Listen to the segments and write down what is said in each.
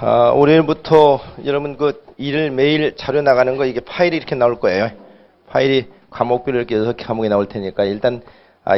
월요일부터 여러분 그 일 매일 자료 나가는 거 이게 파일이 이렇게 나올 거예요. 파일이 과목별로 이렇게 6개 과목이 나올 테니까 일단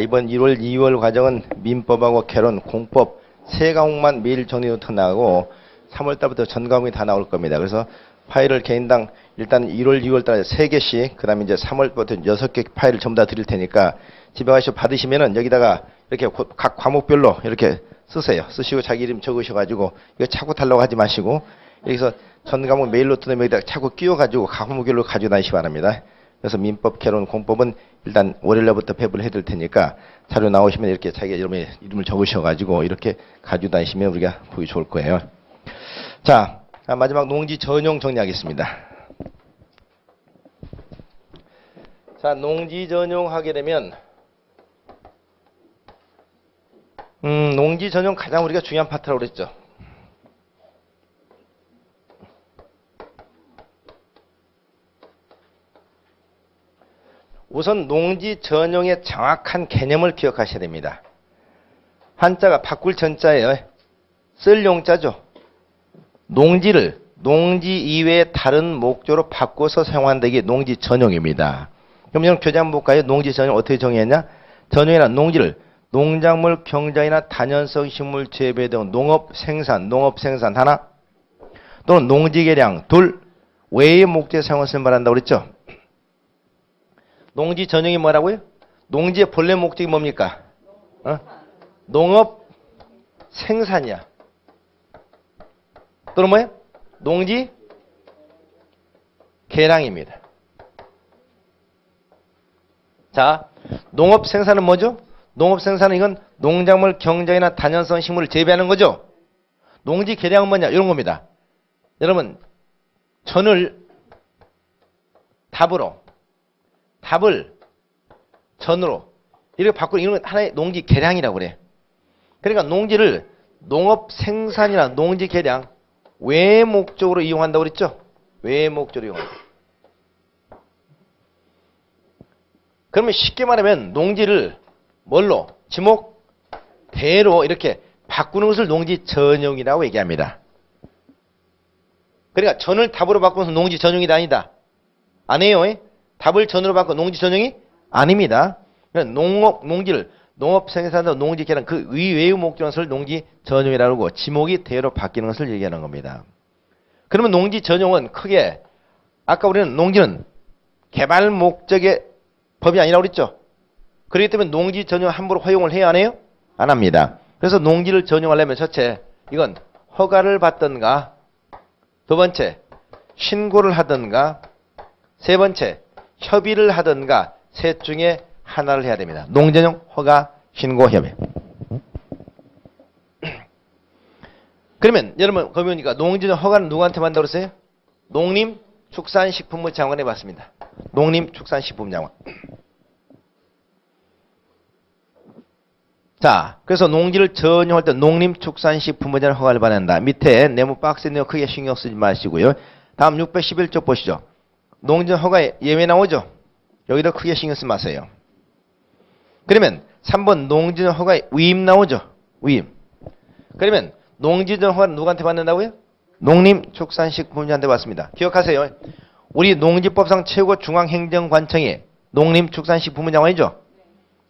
이번 1월, 2월 과정은 민법하고 개론, 공법 세 과목만 매일 정리 노트 나가고 3월 달부터 전 과목이 다 나올 겁니다. 그래서 파일을 개인당 일단 1월, 2월 달에 3개씩, 그 다음에 이제 3월부터 6개 파일을 전부 다 드릴 테니까 집에 가서 받으시면은 여기다가 이렇게 각 과목별로 이렇게 쓰세요. 쓰시고 자기 이름 적으셔가지고 이거 차고 달라고 하지 마시고 여기서 전 과목 메일 노트는 여기다 차고 끼워가지고 각 과목별로 가지고 다니시기 바랍니다. 그래서 민법, 개론, 공법은 일단 월요일부터 배분을 해드릴 테니까 자료 나오시면 이렇게 자기 이름을 적으셔가지고 이렇게 가지고 다니시면 우리가 보기 좋을 거예요. 자, 마지막 농지 전용 정리하겠습니다. 자, 농지 전용 하게 되면 농지 전용 가장 우리가 중요한 파트라고 그랬죠. 우선 농지 전용의 정확한 개념을 기억하셔야 됩니다. 한자가 바꿀 전자예요. 쓸 용자죠. 농지를 농지 이외의 다른 목적으로 바꿔서 사용한다. 이게 농지 전용입니다. 그럼 여러분 교재 한번 볼까요? 농지 전용 어떻게 정의했냐? 전용이란 농지를 농작물 경작이나 단연성 식물 재배 등 농업 생산 하나 또는 농지 개량 둘 외의 목적에 사용을 말한다고 그랬죠. 농지 전용이 뭐라고요? 농지의 본래 목적이 뭡니까? 농업 생산이야. 또는 뭐예요? 농지 개량입니다. 자, 농업 생산은 뭐죠? 농업 생산은 이건 농작물 경작이나 단연성 식물을 재배하는 거죠. 농지 개량은 뭐냐? 이런 겁니다. 여러분, 전을 답을 전으로 이렇게 바꾸는 이런 건 하나의 농지 개량이라고 그래. 그러니까 농지를 농업 생산이나 농지 개량 외 목적으로 이용한다고 그랬죠. 외 목적으로 이용한다. 그러면 쉽게 말하면 농지를 뭘로? 지목, 대로 이렇게 바꾸는 것을 농지 전용이라고 얘기합니다. 그러니까 전을 답으로 바꾸면서 농지 전용이 아니다. 아니에요. 답을 전으로 바꿔 농지 전용이 아닙니다. 농지를 농업 생산도 농지 개량 그 의외의 목적인 것을 농지 전용이라고 하고 지목이 대로 바뀌는 것을 얘기하는 겁니다. 그러면 농지 전용은 크게 아까 우리는 농지는 개발 목적의 법이 아니라고 그랬죠. 그렇기 때문에 농지 전용 함부로 허용을 해야 안 해요? 안 합니다. 그래서 농지를 전용하려면 첫째 이건 허가를 받든가 두 번째 신고를 하든가 세 번째 협의를 하든가 셋 중에 하나를 해야 됩니다. 농지전용 허가 신고 협의. 그러면 여러분 거기 보니까 농지전용 허가는 누구한테 받는다고 그랬어요? 농림축산식품부 장관에 받습니다. 농림축산식품부 장관. 자, 그래서 농지를 전용할 때 농림축산식품부 장관 허가를 받는다. 밑에 네모 박스에 내용 크게 신경 쓰지 마시고요. 다음 611쪽 보시죠. 농지전 허가에 예외 나오죠? 여기도 크게 신경 쓰지 마세요. 그러면 3번 농지전 허가에 위임 나오죠? 위임. 그러면 농지전 허가는 누구한테 받는다고요? 농림축산식품부한테 받습니다. 기억하세요. 우리 농지법상 최고 중앙행정관청이 농림축산식품부 장관이죠?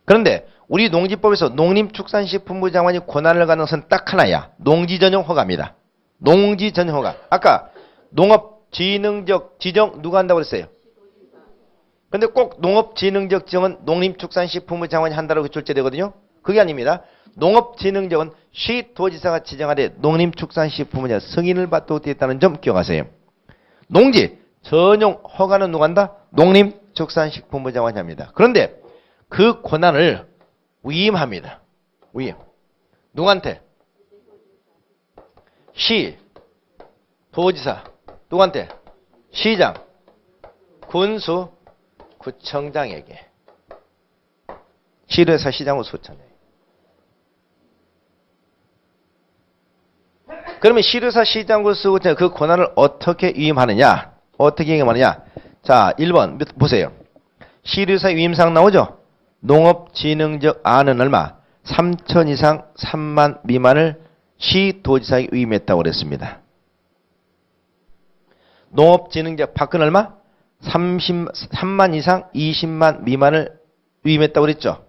그런데 우리 농지법에서 농림축산식품부 장관이 권한을 갖는 것은 딱 하나야. 농지전용 허가입니다. 농지전용 허가. 아까 농업진흥적 지정 누가 한다고 그랬어요? 근데 꼭 농업진흥적 지정은 농림축산식품부 장관이 한다고 출제되거든요. 그게 아닙니다. 농업진흥적은 시도지사가 지정하되 농림축산식품부 장관 승인을 받도록 되어 있다는 점 기억하세요. 농지 전용 허가는 누가 한다? 농림축산식품부 장관이 합니다. 그런데 그 권한을 위임합니다. 위임. 누구한테? 시, 도지사. 누구한테? 시장, 군수, 구청장에게. 시도에서 시장으로 수청장에게. 그러면 시도에서 시장으로 쓰고 그 권한을 어떻게 위임하느냐? 어떻게 위임하느냐? 자, 1번 보세요. 시도에서 위임상 나오죠? 농업진흥적 안은 얼마? 3천 이상 3만 미만을 시도지사에 위임했다고 그랬습니다. 농업진흥제 밖은 얼마? 3만 이상 20만 미만을 위임했다고 그랬죠.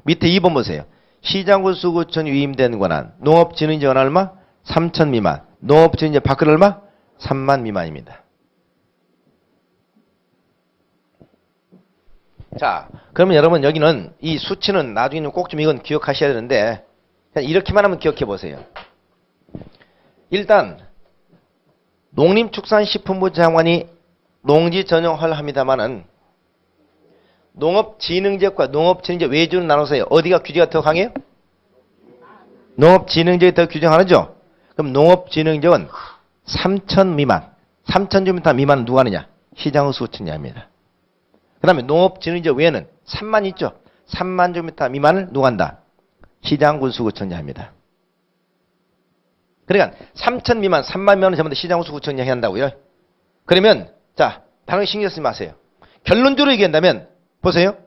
밑에 2번 보세요. 시장군수구청이 위임된 권한 농업진흥제 권한 얼마? 3천 미만. 농업진흥제 밖은 얼마? 3만 미만입니다. 자, 그러면 여러분 여기는 이 수치는 나중에 꼭 좀 이건 기억하셔야 되는데 그냥 이렇게만 하면 기억해 보세요. 일단 농림축산식품부 장관이 농지 전용화를 합니다만은 농업진흥제과 농업진흥제 외주는 나눠서요. 어디가 규제가 더 강해요? 농업진흥제가 더 규정하죠. 그럼 농업진흥제는 3천 미만, 3,000제곱미터 미만은 누가 하느냐? 시장군수구청이 합니다. 그 다음에 농업진흥제 외에는 3만 있죠. 3만 제곱미터 미만을 누가 한다? 시장군수구청이 합니다. 그러니까 3천 미만, 3만 미만은 전부 다 시장군수구청이 한다고요. 그러면 자, 다른 거 신경 쓰지 마세요. 결론적으로 얘기한다면 보세요.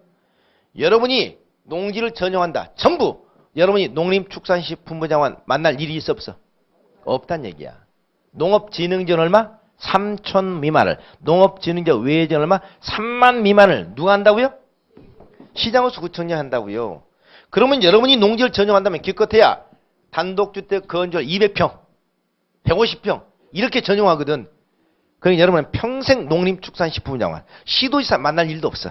여러분이 농지를 전용한다. 전부 여러분이 농림축산식품부 장관 만날 일이 있어 없어? 없단 얘기야. 농업진흥제는 얼마? 3천 미만을. 농업진흥제 외제는 얼마? 3만 미만을 누가 한다고요? 시장군수구청이 한다고요. 그러면 여러분이 농지를 전용한다면 기껏해야 단독주택 건설 200평, 150평 이렇게 전용하거든. 그러니까 여러분은 평생 농림축산식품부 장관, 시도지사 만날 일도 없어.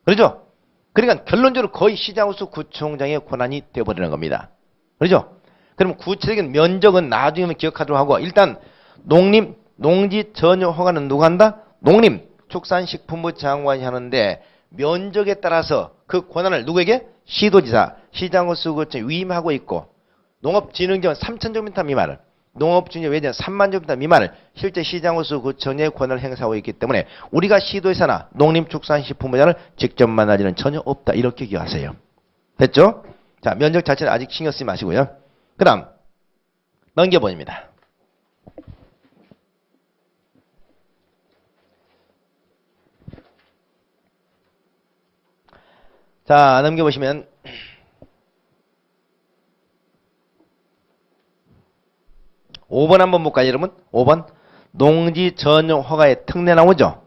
그렇죠? 그러니까 결론적으로 거의 시장군수구청장의 권한이 되어버리는 겁니다. 그렇죠? 그럼 구체적인 면적은 나중에 기억하도록 하고 일단 농지 전용 허가는 누가 한다? 농림축산식품부 장관이 하는데 면적에 따라서 그 권한을 누구에게? 시도지사, 시장군수구청에 위임하고 있고 농업진흥제는 3,000제곱미터 미만을 농업진흥제 외에는 3만 제곱미터 미만을 실제 시장군수구청의 권한을 행사하고 있기 때문에 우리가 시도지사나 농림축산식품부장을 직접 만날 일은 전혀 없다. 이렇게 기억하세요. 됐죠? 자, 면적 자체는 아직 신경 쓰지 마시고요. 그 다음 넘겨보입니다. 자, 넘겨보시면 5번 한번 볼까요, 여러분? 5번. 농지 전용 허가의 특례 나오죠?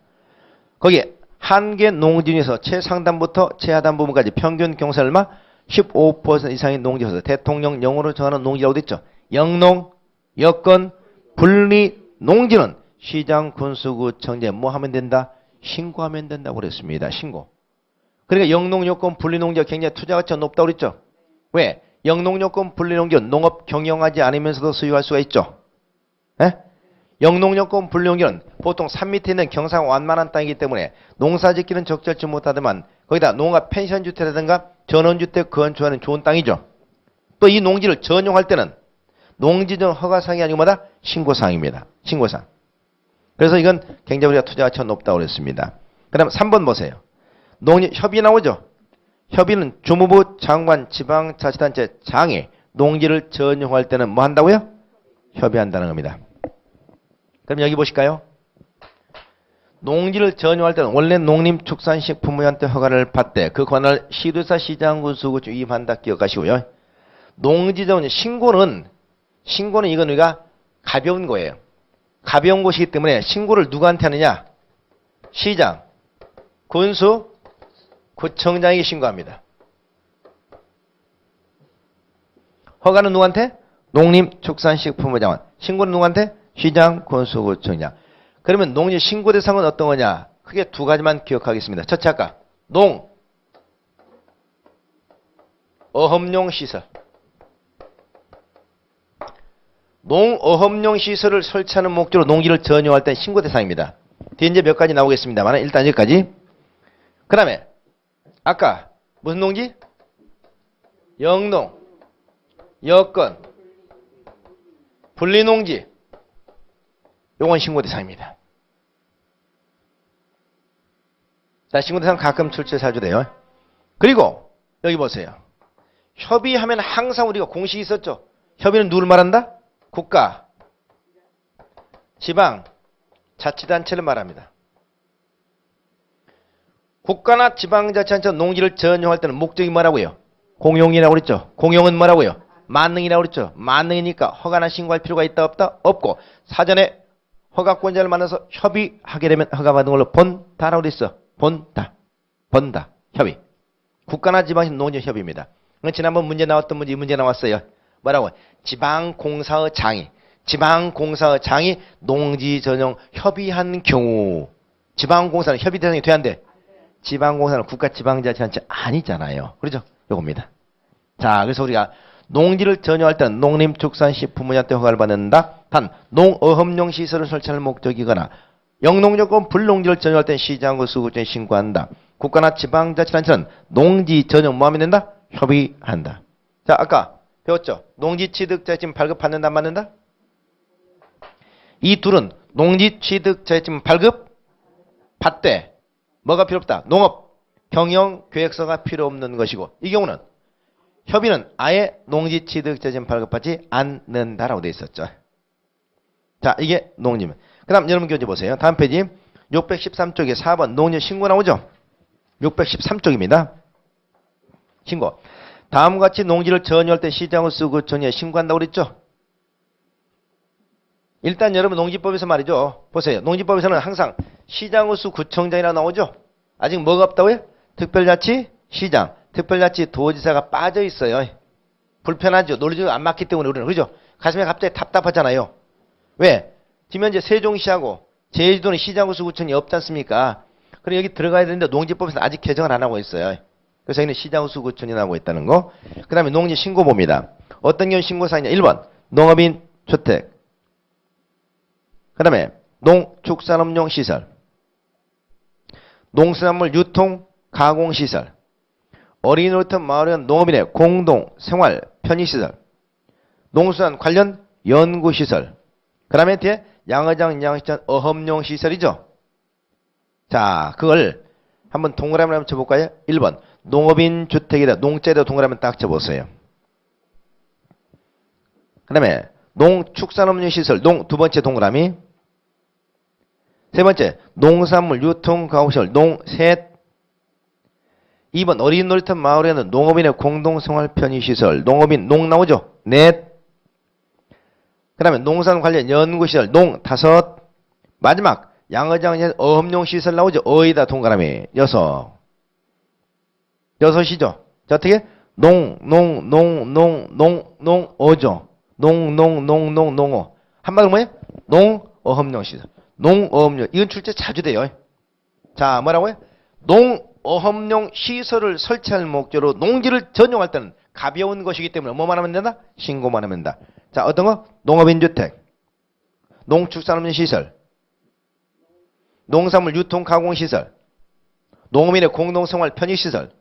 거기에 한개 농지 중에서 최상단부터 최하단 부분까지 평균 경사 얼마? 15% 이상의 농지에서 대통령령으로 정하는 농지라고 됐죠? 영농, 여건, 분리 농지는 시장군수구청에 뭐 하면 된다? 신고하면 된다고 그랬습니다. 신고. 그러니까 영농, 여건, 분리 농지가 굉장히 투자 가치가 높다고 그랬죠? 왜? 영농여건 분리농지는 농업 경영하지 않으면서도 소유할 수가 있죠. 에? 영농여건 분리농지는 보통 산 밑에 있는 경상 완만한 땅이기 때문에 농사짓기는 적절치 못하지만 거기다 농가 펜션주택이라든가 전원주택 건축하는 좋은 땅이죠. 또 이 농지를 전용할 때는 농지전 허가사항이 아니고 뭐다? 신고사항입니다. 신고사항. 그래서 이건 굉장히 우리가 투자 가치가 높다고 그랬습니다. 그 다음 3번 보세요. 협의 나오죠. 협의는 주무부 장관 지방자치단체 장이 농지를 전용할 때는 뭐 한다고요? 협의한다는 겁니다. 그럼 여기 보실까요? 농지를 전용할 때는 원래 농림축산식품부한테 허가를 받되 그 권한을 시도지사 시장군수구청 위임한다 기억하시고요. 농지전 신고는 이건 우리가 가벼운 거예요. 가벼운 것이기 때문에 신고를 누구한테 하느냐? 시장, 군수, 구청장에게 신고합니다. 허가는 누구한테? 농림축산식품부 장관. 신고는 누구한테? 시장, 군수구청장. 그러면 농지 신고 대상은 어떤 거냐? 크게 두 가지만 기억하겠습니다. 첫째 아까 어업용 시설. 농어업용 시설을 설치하는 목적으로 농지를 전용할 때 신고 대상입니다. 뒤에 이제 몇 가지 나오겠습니다만 일단 여기까지. 그 다음에 아까 무슨 농지? 영농, 여건, 분리농지. 요건 신고 대상입니다. 자, 신고 대상 가끔 출제해서 해도 돼요. 그리고 여기 보세요. 협의하면 항상 우리가 공식이 있었죠. 협의는 누굴 말한다? 국가, 지방, 자치단체를 말합니다. 국가나 지방자치단체는 농지를 전용할 때는 목적이 뭐라고요? 공용이라고 그랬죠. 공용은 뭐라고요? 만능이라고 그랬죠. 만능이니까 허가나 신고할 필요가 있다 없다? 없고 사전에 허가권자를 만나서 협의하게 되면 허가받은 걸로 본다라고 돼 있어. 본다. 협의. 국가나 지방시 농지의 협의입니다. 지난번 문제 나왔던 문제 나왔어요. 뭐라고? 지방공사의 장이 농지 전용 협의한 경우. 지방공사는 협의 대상이 돼야 안 돼? 지방공사는 국가지방자치단체 아니잖아요. 그렇죠? 요겁니다. 자, 그래서 우리가 농지를 전용할 때는 농림축산식품부한테 허가를 받는다. 단 농어업용 시설을 설치할 목적이거나 영농조건 불농지를 전용할 때는 시장구 수구청에 신고한다. 국가나 지방자치단체는 농지 전용 뭐하면 된다? 협의한다. 자, 아까 배웠죠? 농지취득자격증 발급받는다 안 받는다? 이 둘은 농지취득자격증 발급 받되 뭐가 필요 없다? 농업 경영계획서가 필요 없는 것이고 이 경우는 협의는 아예 농지취득자격증 발급받지 않는다라고 되어 있었죠. 자, 이게 농지면. 그 다음 여러분 교재 보세요. 다음 페이지 613쪽에 4번 농지 신고 나오죠? 613쪽입니다. 신고. 다음과 같이 농지를 전유할 때 시장을 쓰고 전유에 신고한다고 그랬죠? 일단 여러분 농지법에서 말이죠. 보세요. 농지법에서는 항상 시장우수 구청장이라 나오죠. 아직 뭐가 없다고요? 특별자치 시장, 특별자치 도지사가 빠져 있어요. 불편하죠. 논리적으로 안 맞기 때문에 우리는. 그죠? 가슴에 갑자기 답답하잖아요. 왜? 지금 현재 세종시하고 제주도는 시장우수 구청이 없지 않습니까? 그럼 여기 들어가야 되는데 농지법에서 아직 개정을 안 하고 있어요. 그래서 여기는 시장우수 구청이 나오고 있다는 거. 그 다음에 농지 신고 봅니다. 어떤 경우 신고사항이냐. 1번 농업인 주택. 그 다음에 농축산업용 시설, 농수산물 유통 가공시설, 어린이놀이터 마을은 농업인의 공동 생활 편의시설, 농수산 관련 연구시설, 그 다음에 뒤에 양어장 양식장 어업용 시설이죠. 자, 그걸 한번 동그라미를 한번 쳐볼까요? 1번 농업인 주택이다. 농자에다 동그라미 딱 쳐보세요. 그 다음에 농축산업용 시설, 두 번째 동그라미. 세 번째, 농산물 유통가공시설, 셋. 2번, 어린 놀이터 마을에는 농업인의 공동생활 편의시설, 농업인, 나오죠? 넷. 그 다음에 농산 관련 연구시설, 다섯. 마지막, 양어장 어업용 시설 나오죠? 어이다 동그라미, 여섯. 여섯이죠? 자, 어떻게? 어죠? 농어. 한마디로 뭐예요? 농어업용 시설. 농어업용. 이건 출제 자주 돼요. 자, 뭐라고요? 농어업용 시설을 설치할 목적으로 농지를 전용할 때는 가벼운 것이기 때문에 뭐만 하면 된다? 신고만 하면 된다. 자, 어떤 거? 농업인 주택, 농축산업용 시설, 농산물 유통 가공 시설, 농업인의 공동생활 편의 시설,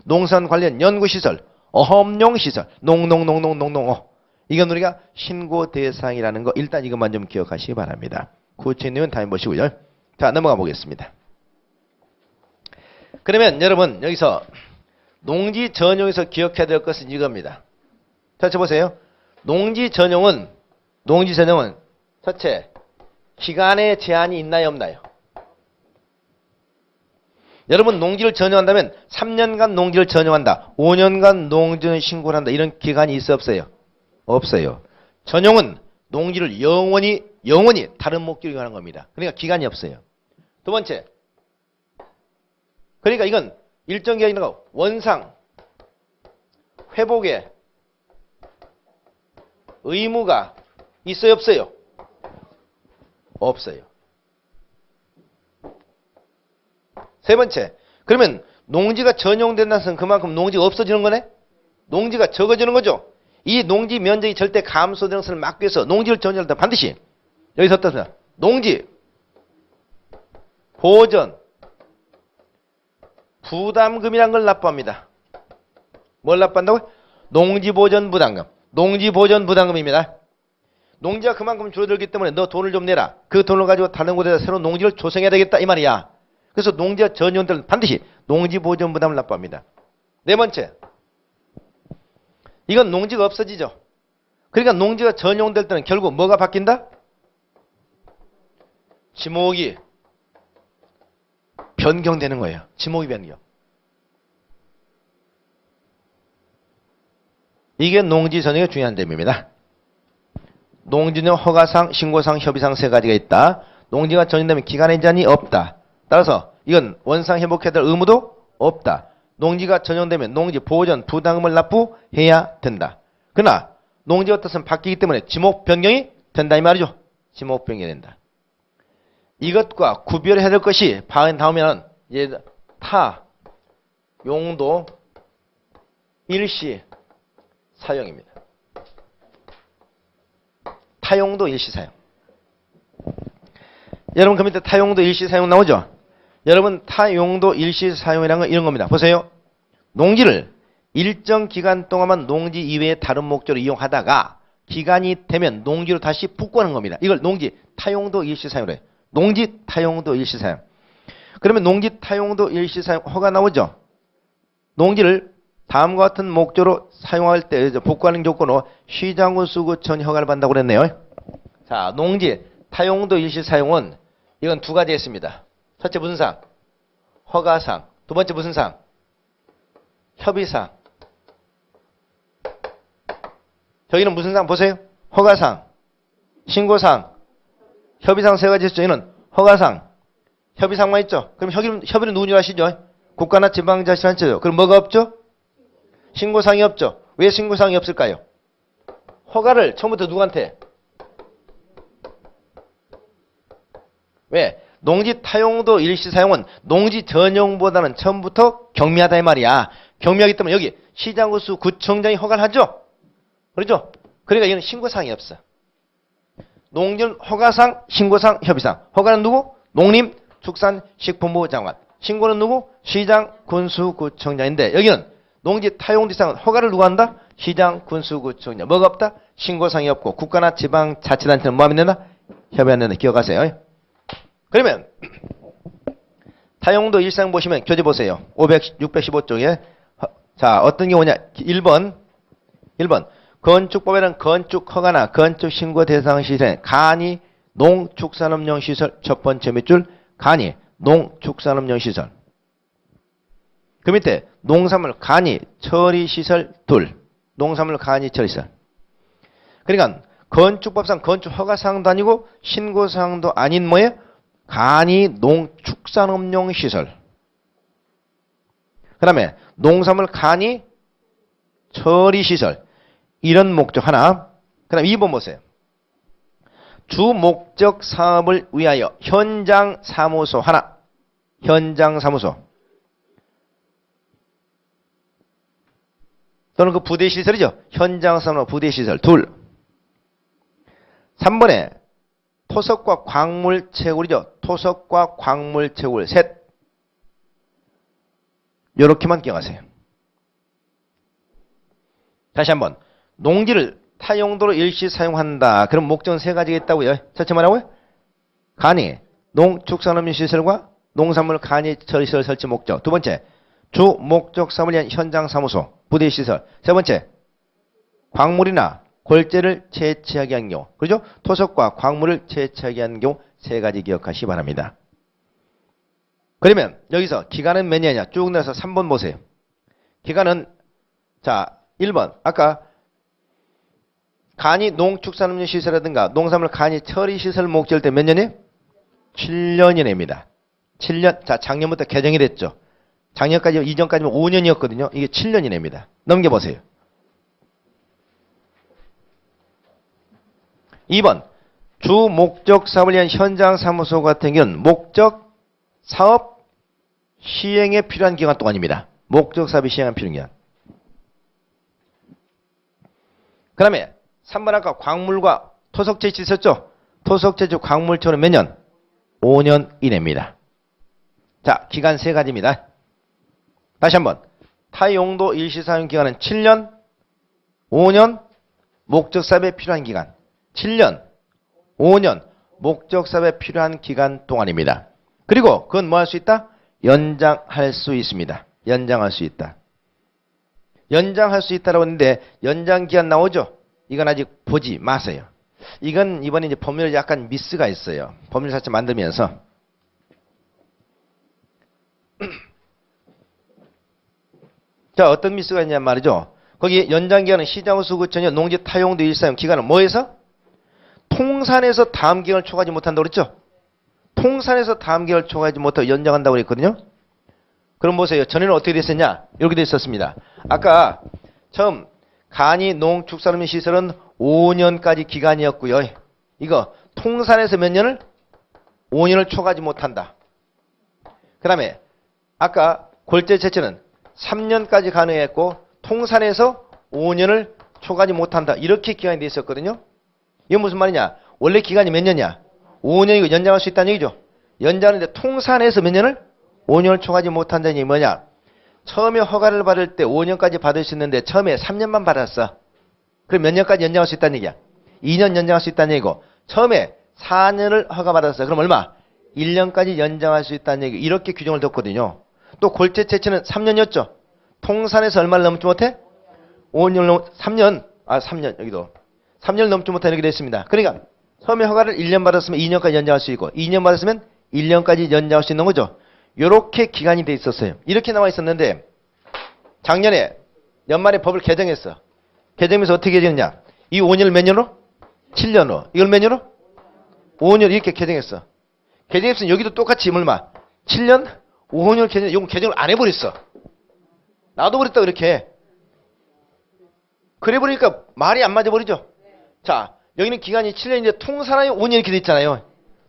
농산 관련 연구 시설, 어업용 시설, 농어. 이건 우리가 신고 대상이라는 거 일단 이것만 좀 기억하시기 바랍니다. 구체적인 내용은 다음에 보시고요. 자, 넘어가 보겠습니다. 그러면 여러분 여기서 농지 전용에서 기억해야 될 것은 이겁니다. 자, 보세요. 농지 전용은 첫째, 기간에 제한이 있나요 없나요? 여러분 농지를 전용한다면 3년간 농지를 전용한다, 5년간 농지를 신고를 한다, 이런 기간이 있어 없어요? 없어요. 전용은 농지를 영원히 다른 목적으로 하는 겁니다. 그러니까 기간이 없어요. 두 번째, 그러니까 이건 일정 기간이 있는 거, 원상 회복의 의무가 있어요 없어요? 없어요. 세 번째, 그러면 농지가 전용된다는 것은 그만큼 농지가 없어지는 거네? 농지가 적어지는 거죠? 이 농지 면적이 절대 감소되는 것을 막기 위해서 농지를 전용할 때 반드시 여기서 어떻습니까? 농지 보전 부담금이라는 걸 납부합니다. 뭘 납부한다고요? 농지보전 부담금. 농지보전 부담금입니다. 농지가 그만큼 줄어들기 때문에 너 돈을 좀 내라. 그 돈을 가지고 다른 곳에다 새로운 농지를 조성해야 되겠다 이 말이야. 그래서 농지가 전용될 반드시 농지보전 부담을 납부합니다. 네 번째, 이건 농지가 없어지죠. 그러니까 농지가 전용될 때는 결국 뭐가 바뀐다? 지목이 변경되는 거예요. 지목이 변경. 이게 농지 전용의 중요한 점입니다. 농지는 허가상, 신고상, 협의상 세 가지가 있다. 농지가 전용되면 기간의 제한이 없다. 따라서 이건 원상 회복해야 될 의무도 없다. 농지가 전용되면 농지 보전 부담금을 납부해야 된다. 그러나 농지가 뜻은 바뀌기 때문에 지목 변경이 된다 이 말이죠. 지목 변경이 된다. 이것과 구별해야 될 것이 다음에는 타 용도 일시 사용입니다. 타용도 일시 사용. 여러분 그 밑에 타용도 일시 사용 나오죠? 여러분 타용도 일시 사용이라는 건 이런 겁니다. 보세요. 농지를 일정 기간 동안만 농지 이외의 다른 목적으로 이용하다가 기간이 되면 농지로 다시 복구하는 겁니다. 이걸 농지 타용도 일시 사용으로 해요. 농지 타용도 일시 사용. 그러면 농지 타용도 일시 사용 허가 나오죠? 농지를 다음과 같은 목적으로 사용할 때 복구하는 조건으로 시장군수구청 허가를 받는다고 그랬네요. 자, 농지 타용도 일시 사용은 이건 두 가지 있습니다. 첫째 무슨 상? 허가상. 두 번째 무슨 상? 협의상. 저기는 무슨 상 보세요. 허가상, 신고상, 협의상 세 가지 있죠. 여기는 허가상, 협의상만 있죠. 그럼 협의는 누구냐 아시죠? 국가나 지방자치단체죠. 그럼 뭐가 없죠? 신고상이 없죠. 왜 신고상이 없을까요? 허가를 처음부터 누구한테? 왜? 농지 타용도 일시 사용은 농지 전용보다는 처음부터 경미하다 이 말이야. 경미하기 때문에 여기 시장군수 구청장이 허가를 하죠. 그렇죠? 그러니까 이건 신고상이 없어. 농지는 허가상, 신고상, 협의상. 허가는 누구? 농림축산식품부 장관. 신고는 누구? 시장, 군수, 구청장인데 여기는 농지 타용지상은 허가를 누가 한다? 시장, 군수, 구청장. 뭐가 없다? 신고상이 없고 국가나 지방자치단체는 뭐 하면 된다? 협의하면 된다. 기억하세요. 그러면 타용도 일상 보시면 교재 보세요. 615쪽에 자 어떤 경우냐? 1번 건축법에는 건축허가나 건축신고 대상 시설에 간이 농축산업용 시설 첫 번째 밑줄 간이 농축산업용 시설 그 밑에 농산물 간이 처리시설 둘 농산물 간이 처리시설 그러니까 건축법상 건축허가사항도 아니고 신고사항도 아닌 뭐예요? 간이 농축산업용 시설 그 다음에 농산물 간이 처리시설 이런 목적 하나 그 다음에 2번 보세요. 주목적 사업을 위하여 현장사무소 하나 현장사무소 또는 그 부대시설이죠. 현장사무소 부대시설 둘 3번에 토석과 광물 채굴이죠. 토석과 광물 채굴 셋 요렇게만 기억하세요. 다시 한번 농지를 타용도로 일시 사용한다. 그럼 목적은 세 가지가 있다고요. 첫째 뭐라고요? 간이 농축산업용 시설과 농산물 간이 처리시설 설치 목적. 두 번째 주 목적 사업을 위한 현장사무소 부대시설. 세 번째 광물이나 골재를 채취하게 한 경우. 그렇죠? 토석과 광물을 채취하게 한 경우 세 가지 기억하시기 바랍니다. 그러면 여기서 기간은 몇 년이냐? 쭉 내서 3번 보세요. 기간은 자 1번 아까 간이 농축산업용 시설이라든가 농산물 간이 처리시설 목적일 때 몇 년이에요? 7년이랍니다. 7년. 자 작년부터 개정이 됐죠. 작년까지 이전까지는 5년이었거든요. 이게 7년이랍니다. 넘겨보세요. 2번 주 목적 사업을 위한 현장사무소 같은 경우는 목적 사업 시행에 필요한 기간 동안입니다. 목적 사업이 시행한 필요한 기간. 그 다음에 3번 아까 광물과 토석 채취 있었죠? 토석 채취 광물처는 몇 년? 5년 이내입니다. 자 기간 세 가지입니다. 다시 한번 타용도 일시사용 기간은 7년, 5년, 목적 사업에 필요한 기간 7년, 5년 목적 사업에 필요한 기간 동안입니다. 그리고 그건 뭐 할 수 있다? 연장할 수 있습니다. 연장할 수 있다. 연장할 수 있다라고 했는데 연장기한 나오죠? 이건 아직 보지 마세요. 이건 이번에 이제 법률에 약간 미스가 있어요. 법률 자체 만들면서. 자, 어떤 미스가 있냐 말이죠. 거기 연장기한은 시장수구청의 농지 타용도 일사용 기간은 뭐에서? 통산에서 다음 기간을 초과하지 못한다고 그랬죠? 통산에서 다음 기간을 초과하지 못하고 연장한다고 그랬거든요. 그럼 보세요. 전에는 어떻게 됐었냐? 이렇게 됐었습니다. 아까 처음 간이 농축산업인 시설은 5년까지 기간이었고요. 이거 통산에서 몇 년을? 5년을 초과하지 못한다. 그 다음에 아까 골재채취는 3년까지 가능했고 통산에서 5년을 초과하지 못한다. 이렇게 기간이 돼 있었거든요. 이건 무슨 말이냐? 원래 기간이 몇 년이냐? 5년이고 연장할 수 있다는 얘기죠. 연장하는데 통산에서 몇 년을? 5년을 초과하지 못한다는 얘기 뭐냐? 처음에 허가를 받을 때 5년까지 받을 수 있는데 처음에 3년만 받았어. 그럼 몇 년까지 연장할 수 있다는 얘기야? 2년 연장할 수 있다는 얘기고 처음에 4년을 허가받았어. 그럼 얼마? 1년까지 연장할 수 있다는 얘기. 이렇게 규정을 뒀거든요. 또 골재채취는 3년이었죠. 통산에서 얼마를 넘지 못해? 5년, 3년, 여기도. 3년을 넘지 못해 이렇게 됐습니다. 그러니까 처음에 허가를 1년 받았으면 2년까지 연장할 수 있고 2년 받았으면 1년까지 연장할 수 있는 거죠. 요렇게 기간이 돼 있었어요. 이렇게 나와 있었는데 작년에 연말에 법을 개정했어. 개정해서 어떻게 개정했냐? 이 5년을 몇 년으로? 7년으로. 이걸 몇 년으로? 5년 이렇게 개정했어. 개정했으면 여기도 똑같이 얼마? 7년? 5년 개정, 이건 개정을 안 해버렸어. 놔둬버렸다 그렇게. 그래 버리니까 말이 안 맞아버리죠. 자, 여기는 기간이 7년인데 통산하에 5년 이렇게 돼 있잖아요.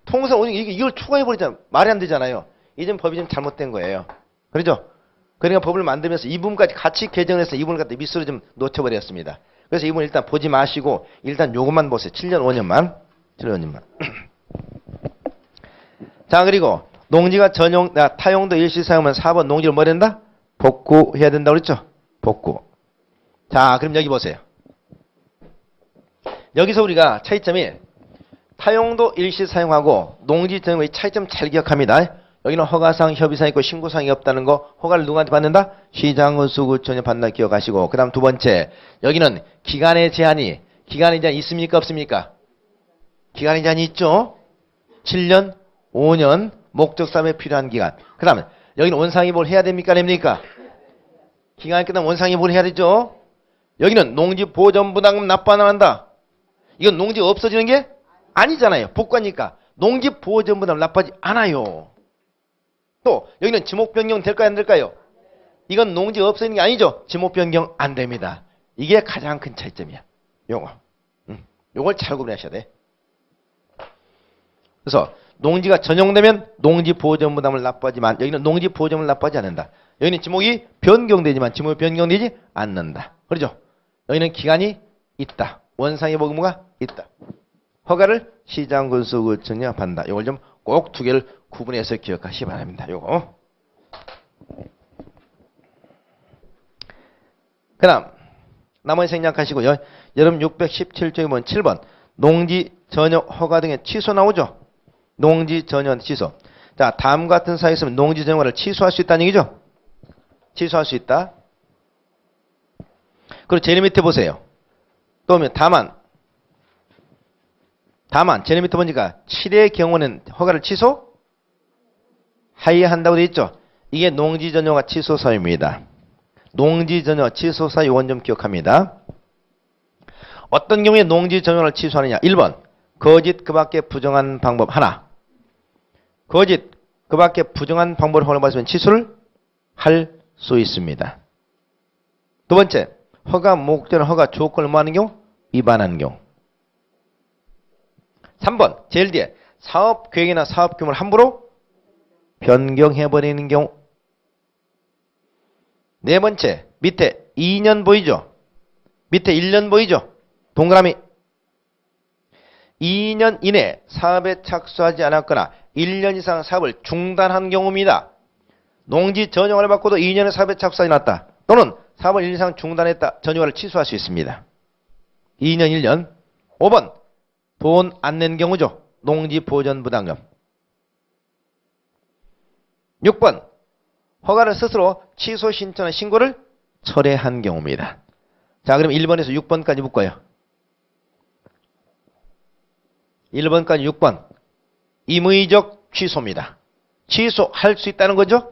통산 5년 이걸 추가해버리잖아. 말이 안 되잖아요. 이 점 법이 좀 잘못된 거예요. 그렇죠? 그러니까 법을 만들면서 이 부분까지 같이 개정해서 이 부분을 갖다 미스로 좀 놓쳐버렸습니다. 그래서 이 부분 일단 보지 마시고 일단 요것만 보세요. 7년 5년만. 7년 5년만. 자, 그리고 농지가 타용도 일시 사용하면 4번 농지를 뭐 된다? 복구해야 된다고 그랬죠? 복구. 자, 그럼 여기 보세요. 여기서 우리가 차이점이 타용도 일시 사용하고 농지 전용의 차이점 잘 기억합니다. 여기는 허가상, 협의상 있고 신고상이 없다는 거. 허가를 누구한테 받는다? 시장군수구청에 받는다 기억하시고. 그 다음 두 번째. 여기는 기간의 제한이 있습니까? 없습니까? 기간의 제한이 있죠. 7년, 5년, 목적삼에 필요한 기간. 그 다음에 여기는 원상이보를 해야 됩니까? 됩니까? 기간이 끝나면 원상이보를 해야 되죠. 여기는 농지보전부담금 납부 안 한다. 이건 농지 없어지는 게 아니잖아요. 복구하니까. 농지보전부담 납부하지 않아요. 또 여기는 지목변경 될까요? 안 될까요? 이건 농지 없어지는 게 아니죠. 지목변경 안 됩니다. 이게 가장 큰 차이점이야. 요걸 잘 구분하셔야 돼. 그래서 농지가 전용되면 농지보전부담을 납부하지만 여기는 농지보전을 납부하지 않는다. 여기는 지목이 변경되지만 지목이 변경되지 않는다. 그렇죠? 여기는 기간이 있다. 원상의 보금가 있다. 허가를 시장군수구청에 받는다. 이걸 좀 꼭 두 개를 구분해서 기억하시기 바랍니다. 요거. 그 다음 나머지 생략하시고요. 여러분 617쪽에 보면 7번 농지 전용 허가 등의 취소 나오죠. 농지 전용 취소. 자, 다음 같은 사항이 있으면 농지 전용을 취소할 수 있다는 얘기죠. 취소할 수 있다. 그리고 제일 밑에 보세요. 또 오면 다만 제일 밑에 보니까 7의 경우는 허가를 취소하여야 한다고 되어 있죠. 이게 농지 전용화 취소 사유입니다. 농지 전용화 취소 사유 요건 좀 기억합니다. 어떤 경우에 농지 전용을 취소하느냐. 1번 거짓 그 밖에 부정한 방법 하나. 거짓 그 밖에 부정한 방법을 허가받으면 취소를 할 수 있습니다. 두 번째 허가 목적은 허가 조건을 뭐 하는 경우? 위반하는 경우. 3번 제일 뒤에 사업계획이나 사업규모를 함부로 변경해버리는 경우. 네 번째 밑에 2년 보이죠? 밑에 1년 보이죠? 동그라미. 2년 이내 사업에 착수하지 않았거나 1년 이상 사업을 중단한 경우입니다. 농지 전용을 받고도 2년의 사업에 착수하지 않았다. 또는 사업을 1년 이상 중단했다. 전용화를 취소할 수 있습니다. 2년 1년. 5번 돈 안 낸 경우죠. 농지보전부담금. 6번 허가를 스스로 취소 신청한 신고를 철회한 경우입니다. 자, 그럼 1번에서 6번까지 묶어요. 1번까지 6번 임의적 취소입니다. 취소할 수 있다는 거죠.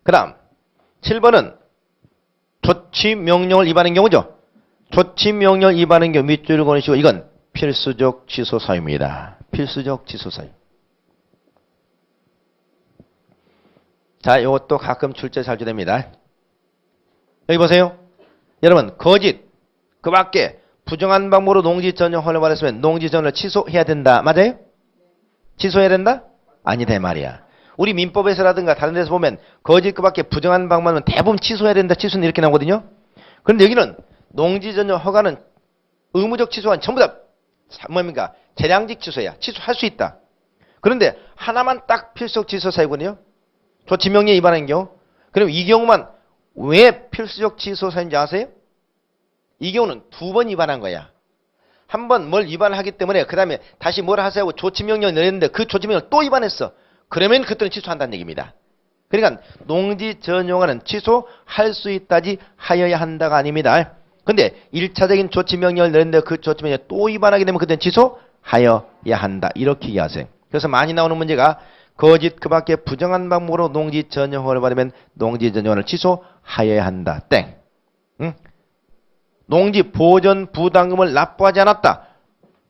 그 다음 7번은 조치 명령을 위반한 경우죠. 조치 명령을 위반한 경우 밑줄을 그으시고 이건 필수적 취소 사유입니다. 필수적 취소 사유. 자, 이것도 가끔 출제 자주 됩니다. 여기 보세요. 여러분, 거짓, 그 밖에 부정한 방법으로 농지 전용 허가를 받았으면 농지 전용을 취소해야 된다. 맞아요? 취소해야 된다? 아니다 말이야. 우리 민법에서라든가 다른 데서 보면 거짓 그 밖에 부정한 방법은 대부분 취소해야 된다. 취소는 이렇게 나오거든요. 그런데 여기는 농지 전용 허가는 의무적 취소한 전부 다 뭡니까? 재량직 취소야. 취소할 수 있다. 그런데 하나만 딱 필수적 취소 사유거든요. 조치명령 위반한 경우. 그럼 이 경우만 왜 필수적 취소 사유인지 아세요? 이 경우는 두 번 위반한 거야. 한 번 뭘 위반하기 때문에 그 다음에 다시 뭘 하세요? 조치명령을 내렸는데 그 조치명령을 또 위반했어. 그러면 그때는 취소한다는 얘기입니다. 그러니까 농지 전용화는 취소할 수 있다지 하여야 한다가 아닙니다. 근데 1차적인 조치명령을 내렸는데 그 조치명령을 또 위반하게 되면 그때는 취소하여야 한다. 이렇게 이해하세요. 그래서 많이 나오는 문제가 거짓 그 밖에 부정한 방법으로 농지 전용허가를 받으면 농지 전용화를 취소하여야 한다. 땡. 응? 농지 보전 부담금을 납부하지 않았다.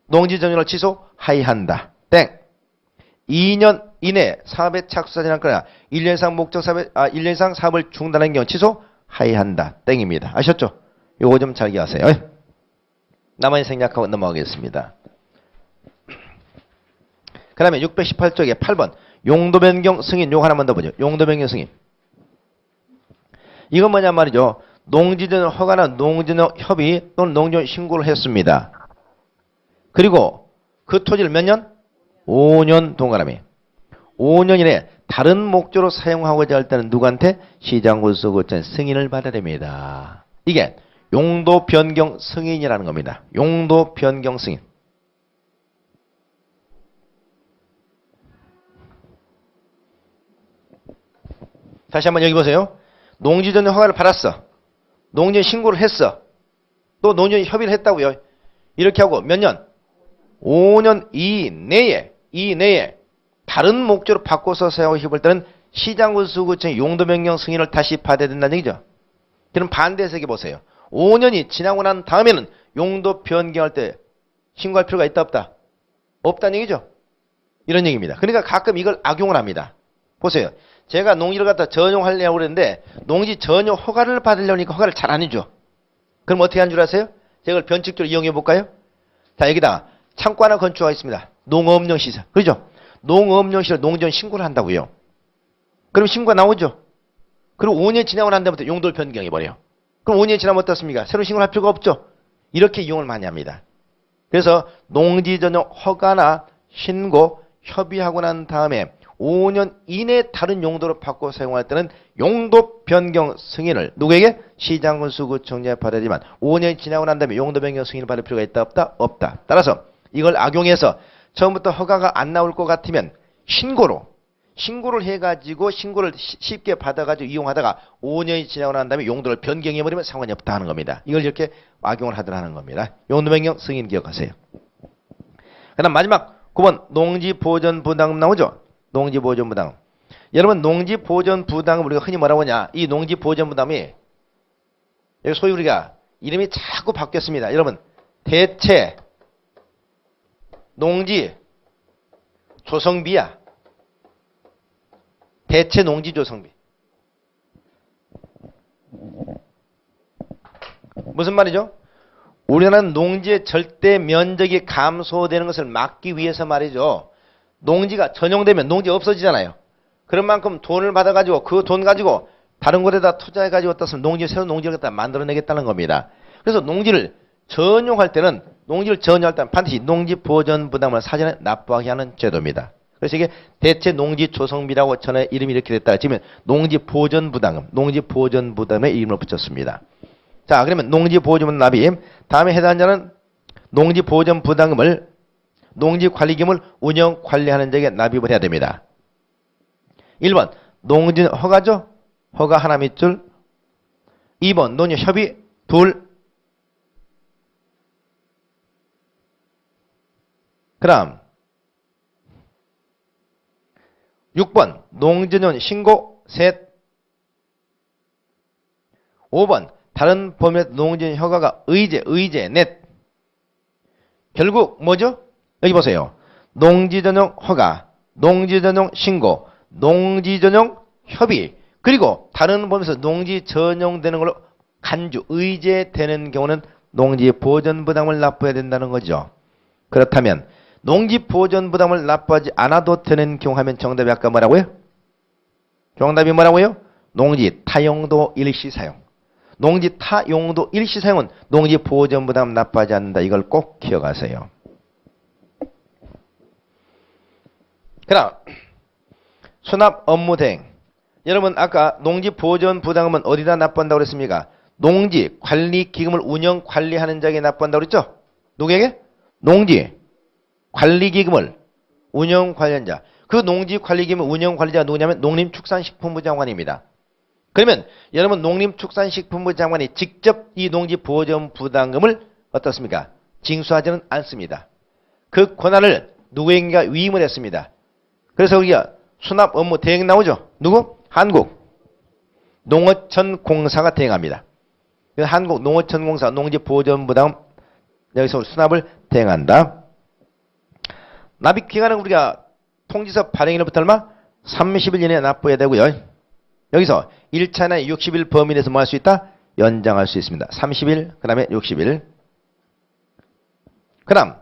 농지 전용을 취소하여야 한다. 땡. 2년 이내 사업에 착수하지 않거나 1년 이상 목적 사업에 1년 이상 사업을 중단한 경우 취소하여야 한다. 땡입니다. 아셨죠? 요거 좀 잘 기억하세요. 나머지 생략하고 넘어가겠습니다. 그 다음에 618쪽에 8번 용도 변경 승인 요거 하나만 더 보죠. 용도 변경 승인. 이건 뭐냐 말이죠. 농지전 허가나 농지전 협의 또는 농지전 신고를 했습니다. 그리고 그 토지를 몇 년? 5년 동안하며 5년 이내 다른 목적으로 사용하고자 할 때는 누구한테? 시장군수구청 승인을 받아야 됩니다. 이게 용도 변경 승인이라는 겁니다. 용도 변경 승인. 다시 한번 여기 보세요. 농지전 허가를 받았어. 농지전 신고를 했어. 또 농지전 협의를 했다고요. 이렇게 하고 몇 년? 5년 이내에 다른 목적으로 바꿔서 사용하고 싶을 때는 시장군수구청의 용도 변경 승인을 다시 받아야 된다는 얘기죠. 그럼 반대해서 이렇게 보세요. 5년이 지나고 난 다음에는 용도 변경할 때 신고할 필요가 있다 없다? 없다는 얘기죠. 이런 얘기입니다. 그러니까 가끔 이걸 악용을 합니다. 보세요. 제가 농지를 갖다 전용하려고 그랬는데 농지 전용 허가를 받으려니까 허가를 잘 안 해줘. 그럼 어떻게 하는 줄 아세요? 제가 변칙적으로 이용해 볼까요? 자, 여기다 창고 하나 건축하겠습니다. 농업용 시설. 그렇죠? 농업용 시설 농지전 신고를 한다고요. 그럼 신고가 나오죠. 그리고 5년 지나고 난 다음부터 용도를 변경해버려요. 그럼 5년 지나면 어떻습니까? 새로 신고를 할 필요가 없죠. 이렇게 이용을 많이 합니다. 그래서 농지 전용 허가나 신고 협의하고 난 다음에 5년 이내 다른 용도로 바꿔 사용할 때는 용도 변경 승인을 누구에게? 시장군수구청장에 받아야지만 5년이 지나고 난 다음에 용도 변경 승인을 받을 필요가 있다 없다? 없다. 따라서 이걸 악용해서 처음부터 허가가 안 나올 것 같으면 신고를 해가지고 신고를 쉽게 받아가지고 이용하다가 5년이 지나고 난 다음에 용도를 변경해버리면 상관이 없다 하는 겁니다. 이걸 이렇게 악용을 하도록 하는 겁니다. 용도 변경 승인 기억하세요. 그 다음 마지막 9번 농지보전부담금 나오죠. 농지보전부담금. 여러분 농지보전부담금 우리가 흔히 뭐라고 하냐. 이 농지보전부담이 여기 소위 우리가 이름이 자꾸 바뀌었습니다. 여러분 대체 농지 조성비야. 대체 농지 조성비. 무슨 말이죠? 우리나라는 농지의 절대 면적이 감소되는 것을 막기 위해서 말이죠. 농지가 전용되면 농지 없어지잖아요. 그런 만큼 돈을 받아가지고 그 돈 가지고 다른 곳에다 투자해가지고 어떻습니까? 새로운 농지를 갖다 만들어내겠다는 겁니다. 그래서 농지를 전용할 때는 반드시 농지보전부담을 사전에 납부하게 하는 제도입니다. 그래서 이게 대체 농지조성비라고 전에 이름이 이렇게 됐다가 지금 농지보전부담의 이름을 붙였습니다. 자, 그러면 농지보전부담 납입. 다음에 해당자는 농지보전부담금을 농지관리기금을 운영관리하는 자에게 납입을 해야 됩니다. 1번 농지 허가죠. 허가 하나 밑줄. 2번 농지협의 둘. 그 다음 6번 농지전 신고 셋. 5번 다른 범위에서 농지 허가가 의제, 넷. 결국 뭐죠? 여기 보세요. 농지 전용 허가, 농지 전용 신고, 농지 전용 협의, 그리고 다른 범위에서 농지 전용되는 걸로 간주, 의제되는 경우는 농지 보전 부담을 납부해야 된다는 거죠. 그렇다면 농지 보전 부담을 납부하지 않아도 되는 경우 하면 정답이 아까 뭐라고요? 정답이 뭐라고요? 농지 타용도 일시사용. 농지 타용도 일시사용은 농지 보전 부담 납부하지 않는다. 이걸 꼭 기억하세요. 그다음 수납 업무 대행. 여러분 아까 농지 보전 부담은 어디다 납부한다고 그랬습니까? 농지 관리 기금을 운영 관리하는 자에게 납부한다고 그랬죠? 누구에게? 농지 관리 기금을 운영 관리한 자. 그 농지 관리 기금 운영 관리자가 누구냐면 농림축산식품부 장관입니다. 그러면 여러분 농림축산식품부 장관이 직접 이 농지 보전 부담금을 어떻습니까? 징수하지는 않습니다. 그 권한을 누구에게가 위임을 했습니다. 그래서 우리가 수납 업무 대행 나오죠? 누구? 한국농어촌공사가 대행합니다. 한국농어촌공사 농지 보전 부담 여기서 수납을 대행한다. 납입 기간은 우리가 통지서 발행일부터 얼마? 30일 이내에 납부해야 되고요. 여기서 1차나 60일 범위 내에서 뭐 할 수 있다? 연장할 수 있습니다. 30일, 그 다음에 60일. 그 다음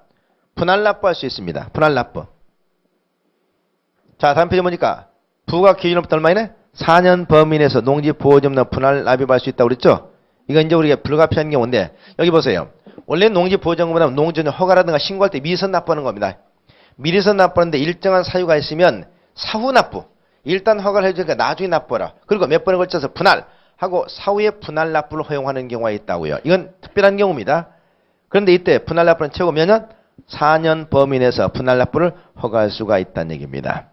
분할 납부할 수 있습니다. 분할 납부. 자, 다음 페이지 보니까 부과 기준으로부터 얼마이네? 4년 범위 내에서 농지 보존나 분할 납입할 수 있다고 그랬죠? 이건 이제 우리가 불가피한 경우인데 여기 보세요. 원래 농지 보존보다는 농지전용 허가라든가 신고할 때 미리서 납부하는 겁니다. 미리서 납부하는데 일정한 사유가 있으면 사후 납부. 일단 허가를 해주니까 나중에 납부하라. 그리고 몇 번에 걸쳐서 분할하고 사후에 분할 납부를 허용하는 경우가 있다고요. 이건 특별한 경우입니다. 그런데 이때 분할 납부는 최고 몇 년? 4년 범위 내에서 분할 납부를 허가할 수가 있다는 얘기입니다.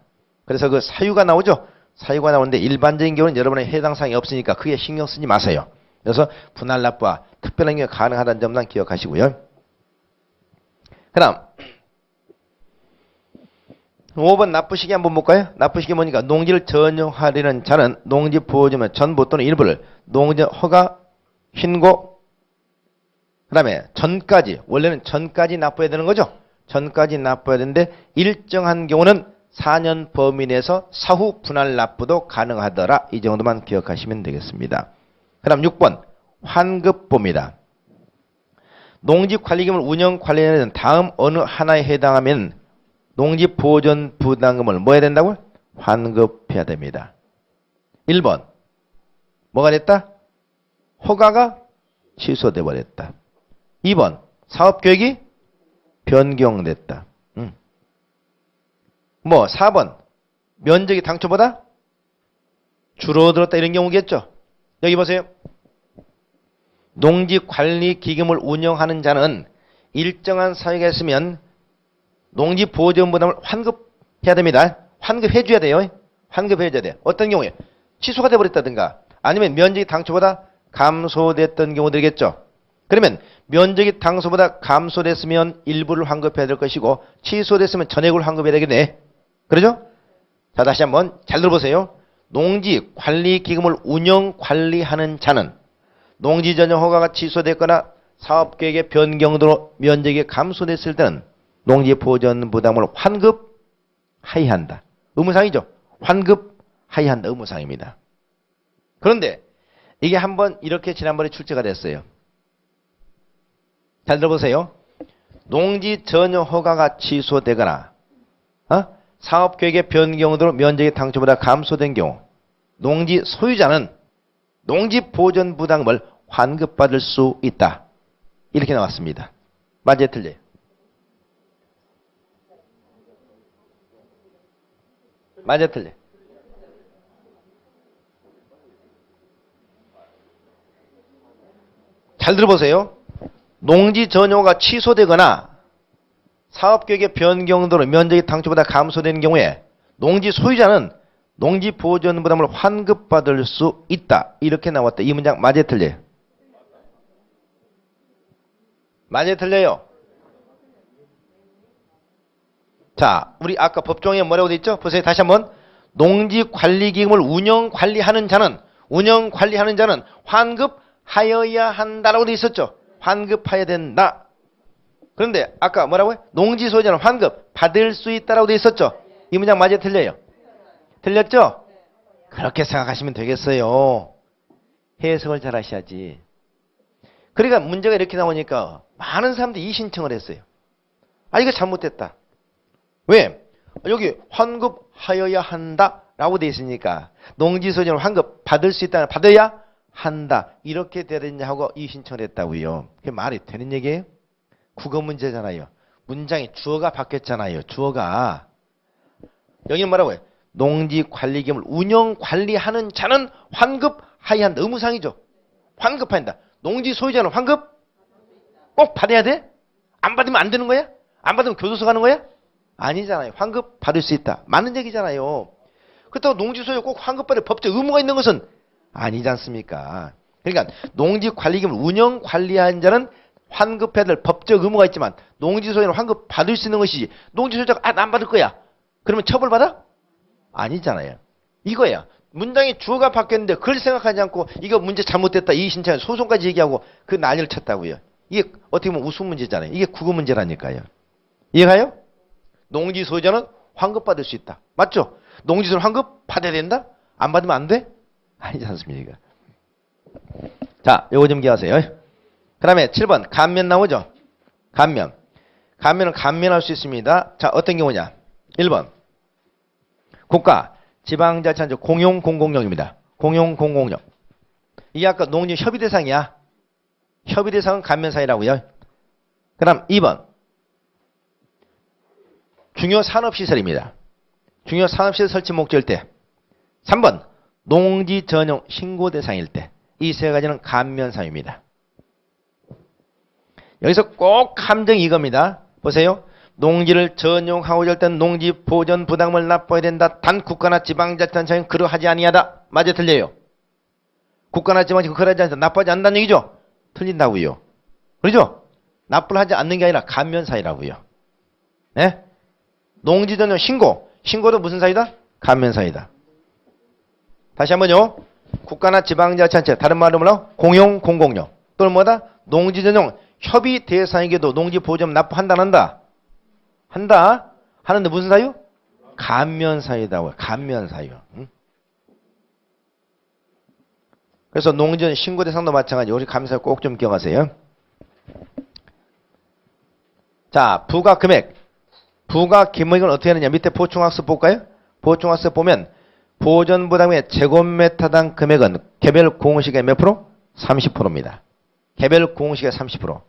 그래서 그 사유가 나오죠. 사유가 나오는데 일반적인 경우는 여러분의 해당 사항이 없으니까 크게 신경 쓰지 마세요. 그래서 분할 납부와 특별한 경우가 가능하다는 점만 기억하시고요. 그 다음 5번 납부시기 한번 볼까요? 납부시기 뭐니까 농지를 전용하려는 자는 농지 보호지면 전부 또는 일부를 농지 허가, 신고, 그 다음에 전까지, 원래는 전까지 납부해야 되는 거죠. 전까지 납부해야 되는데 일정한 경우는 4년 범위 내에서 사후 분할 납부도 가능하더라. 이 정도만 기억하시면 되겠습니다. 그 다음 6번 환급봅니다. 농지관리금을 운영관리하는 다음 어느 하나에 해당하면 농지보존 부담금을 뭐 해야 된다고요? 환급해야 됩니다. 1번 뭐가 됐다? 허가가 취소돼 버렸다. 2번 사업계획이 변경됐다. 4번 면적이 당초보다 줄어들었다 이런 경우겠죠. 여기 보세요. 농지관리기금을 운영하는 자는 일정한 사유가 있으면 농지보존부담을 환급해야 됩니다. 환급해 줘야 돼요. 환급해 줘야 돼요. 어떤 경우에 취소가 돼버렸다든가 아니면 면적이 당초보다 감소됐던 경우들이겠죠. 그러면 면적이 당초보다 감소됐으면 일부를 환급해야 될 것이고 취소됐으면 전액을 환급해야 되겠네. 그러죠? 자, 다시 한번 잘 들어보세요. 농지관리기금을 운영관리하는 자는 농지전용 허가가 취소됐거나 사업계획의 변경으로 면적이 감소됐을 때는 농지보존부담을 환급하여야 한다. 의무사항이죠. 환급하여야 한다. 의무사항입니다. 그런데 이게 한번 이렇게 지난번에 출제가 됐어요. 잘 들어보세요. 농지전용 허가가 취소되거나 사업계획의 변경으로 면적이 당초보다 감소된 경우 농지 소유자는 농지보존부담금을 환급받을 수 있다. 이렇게 나왔습니다. 맞아요? 틀려요? 맞아요? 틀려요? 잘 들어보세요. 농지 전용허가 취소되거나 사업계획의 변경으로 면적이 당초보다 감소된 경우에 농지 소유자는 농지보존부담을 환급받을 수 있다. 이렇게 나왔다. 이 문장 맞아요? 틀려요? 맞아요? 틀려요? 자, 우리 아까 법조항에 뭐라고 돼 있죠? 보세요. 다시 한번. 농지관리기금을 운영관리하는 자는 환급하여야 하여야 한다라고 돼 있었죠. 환급해야 된다. 그런데 아까 뭐라고요? 농지 소유자는 환급 받을 수 있다라고 돼 있었죠. 이 문장 맞아요? 틀려요? 틀렸죠? 그렇게 생각하시면 되겠어요. 해석을 잘 하셔야지. 그러니까 문제가 이렇게 나오니까 많은 사람들이 이의신청을 했어요. 아, 이거 잘못됐다. 왜? 여기 환급하여야 한다라고 돼 있으니까 농지 소유자는 환급 받을 수 있다. 받아야 한다. 이렇게 되느냐 하고 이의신청을 했다고요. 그게 말이 되는 얘기예요? 국어 문제잖아요. 문장이 주어가 바뀌었잖아요. 주어가. 여기는 뭐라고요? 농지 관리 기업을 운영 관리하는 자는 환급하여야 한다. 의무상이죠. 환급해야 한다. 농지 소유자는 환급 꼭 받아야 돼? 안 받으면 안 되는 거야? 안 받으면 교도소 가는 거야? 아니잖아요. 환급 받을 수 있다. 맞는 얘기잖아요. 그렇다고 농지 소유자 꼭 환급 받을 법적 의무가 있는 것은 아니지 않습니까? 그러니까 농지 관리 기업을 운영 관리하는 자는 환급해야 될 법적 의무가 있지만 농지 소유자는 환급 받을 수 있는 것이지 농지 소유자가 안 받을 거야. 그러면 처벌받아? 아니잖아요. 이거야. 문장이 주어가 바뀌었는데 그걸 생각하지 않고 이거 문제 잘못됐다. 이의신청 소송까지 얘기하고 그 난리를 쳤다고요. 이게 어떻게 보면 우스운 문제잖아요. 이게 국어 문제라니까요. 이해가요? 농지 소유자는 환급받을 수 있다. 맞죠? 농지 소유자는 환급 받아야 된다? 안 받으면 안 돼? 아니지 않습니까? 자, 요거 좀 기억하세요. 그 다음에 7번 감면 나오죠? 감면. 감면은 감면할 수 있습니다. 자, 어떤 경우냐? 1번 국가 지방자치단체 공용공공령입니다. 공용공공령. 이게 아까 농지 협의 대상이야. 협의 대상은 감면사유라고요. 그 다음 2번 중요산업시설입니다. 중요산업시설 설치 목적일 때. 3번 농지 전용 신고 대상일 때. 이 세 가지는 감면사유입니다. 여기서 꼭 함정이 이겁니다. 보세요. 농지를 전용하고자 할 때는 농지 보전 부담을 납부해야 된다. 단 국가나 지방자치단체는 그러하지 아니하다. 맞아 틀려요? 국가나 지방자치 그러하지 않다. 납부하지 않는다는 얘기죠? 틀린다고요. 그러죠? 납부를 하지 않는 게 아니라 감면사유라고요. 네? 농지 전용 신고. 신고도 무슨 사유다? 감면사유다. 다시 한번요. 국가나 지방자치단체 다른 말로 뭐라? 공용공공령. 또는 뭐다? 농지 전용 협의 대상에게도 농지 보전 납부한다 안 한다? 한다. 하는데 무슨 사유? 감면사유다고요. 감면사유. 응? 그래서 농지전 신고 대상도 마찬가지. 우리 감사유 꼭 좀 기억하세요. 자, 부과 금액. 부과 금액은 어떻게 하느냐? 밑에 보충학습 볼까요? 보충학습 보면 보전 부담의 제곱미터당 금액은 개별 공시가의 몇 프로? 30%입니다. 개별 공시가 30%.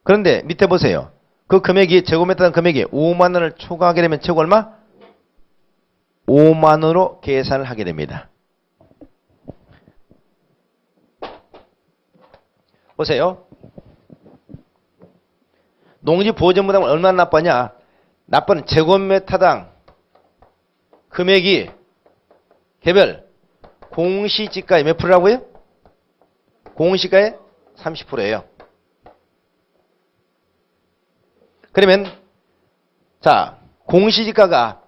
그런데 밑에 보세요. 그 금액이 제곱미터당 금액이 5만 원을 초과하게 되면 최고 얼마? 5만 원으로 계산을 하게 됩니다. 보세요. 농지 보전 부담을 얼마나 납부하냐? 납부는 제곱미터당 금액이 개별 공시지가의 몇 프로라고요? 공시가의 30%예요. 그러면 자, 공시지가가